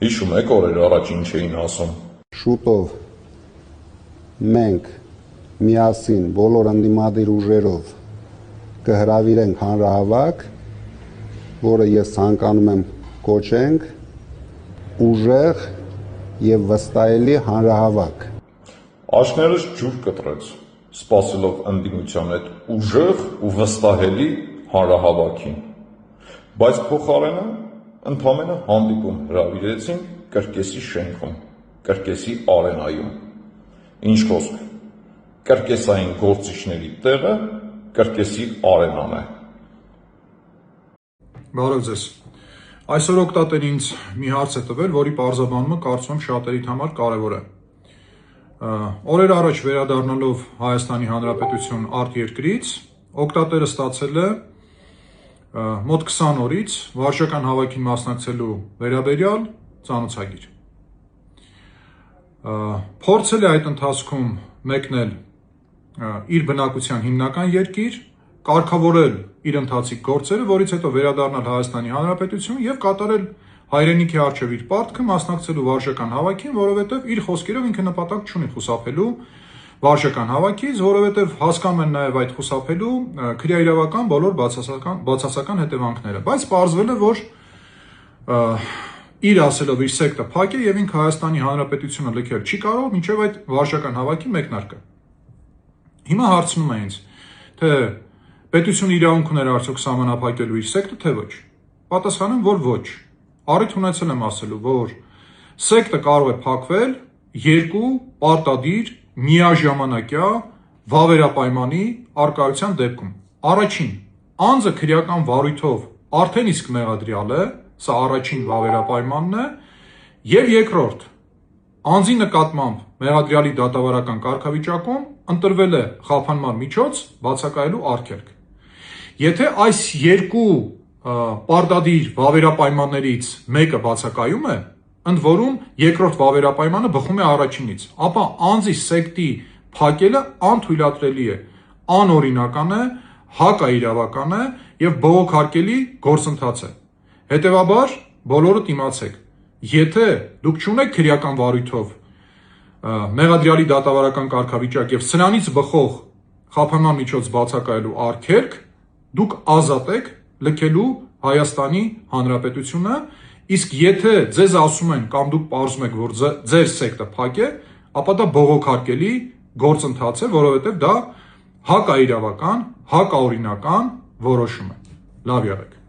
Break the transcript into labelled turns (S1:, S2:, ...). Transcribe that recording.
S1: Հիշում եք օրեր առաջ ինչ էին ասում։
S2: Շուտով մենք միասին բոլոր ընդդիմադիր ուժերով կհրավիրենք հանրահավաք, որը ես ցանկանում եմ կոչենք ուժեղ եւ վստահելի հանրահավաք։
S1: Աշներս ջուր կտրեց, սպասելով ընդդիմության այդ ուժեղ ու վստահելի հանրահավաքին, բայց փոխարենը ընդամենը հանդիպում հրավիրեցին Կրկեսի շենքում, Կրկեսի արենայում։ Ինչ խոսք, կրկեսային գործիչների տեղը Կրկեսի արենան է։
S3: Բարև ձեզ։ Այսօր օգտատերն ինձ մի հարց է տվել, որի պարզաբանումը կարծում եմ շատերիդ համար կարևոր է։ Օրեր առաջ վերադառնալով Հայաստանի Հանրապետություն արտերկրից, օգտատերը ստացել է մոտ 20 օրից վարչական հավաքին մասնակցելու վերաբերյալ ծանոթագիր։ Փորձել է այդ ընթացքում մեկնել իր բնակության հիմնական երկիր, կարգավորել իր ընթացիկ գործերը, որից հետո վերադառնալ Հայաստանի Հանրապետություն եւ կատարել հայրենիքի առջև իր պարտքը մասնակցելու վարչական հավաքին, որովհետեւ իր խոսքերով ինքը նպատակ չունի խուսափելու վարչական հավաքից, որովհետեւ հասկանում են նաեւ այդ խուսափելու քրեաիրավական բոլոր բացասական հետևանքները, բայց պարզվել է, որ իր ասելով իր սեկտը փակ է եւ ինքը Հայաստանի Հանրապետությունը լքել չի կարող մինչեւ այդ վարչական հավաքի մեկնարկը։ Հիմա հարցնում է ինձ, թե պետությունը իրավունք ուներ արդյոք սահմանափակելու իր սեկտը, թե ոչ։ Պատասխանում, որ ոչ։ Առիթ ունեցել եմ ասելու, որ սեկտը կարող է փակվել երկու պարտադիր միաժամանակյա վավերապայմանի առկայության դեպքում։ Առաջին, անձը քրեական վարույթով արդեն իսկ մեղադրյալ է, սա առաջին վավերապայմանն է, եւ երկրորդ, անձի նկատմամբ մեղադրյալի դատավարական կարգավիճակում ընտրվել է խափանման միջոց բացակայելու արգելք։ Եթե այս երկու պարտադիր վավերապայմաններից մեկը բացակայում է, ընդ որում երկրորդ վավերապայմանը բխում է առաջինից, ապա անձի սեկտի փակելը անթույլատրելի է, անօրինական է, հակաիրավական է եւ բողոքարկելի գործընթաց է։ Հետևաբար բոլորդ իմացեք, եթե դուք չունեք քրեական վարույթով մեղադրյալի դատավարական կարգավիճակ եւ սրանից բխող խափանման միջոց բացակայելու արգելք, դուք ազատ եք լքելու Հայաստանի Հանրապետությունը, իսկ եթե ձեզ ասում են կամ դուք պարզում եք, որ ձեր սեկտը փակ է, ապա դա բողոքարկելի գործընթաց է, որովհետեւ դա հակաիրավական, հակաօրինական որոշում է։ Լավ եղեք։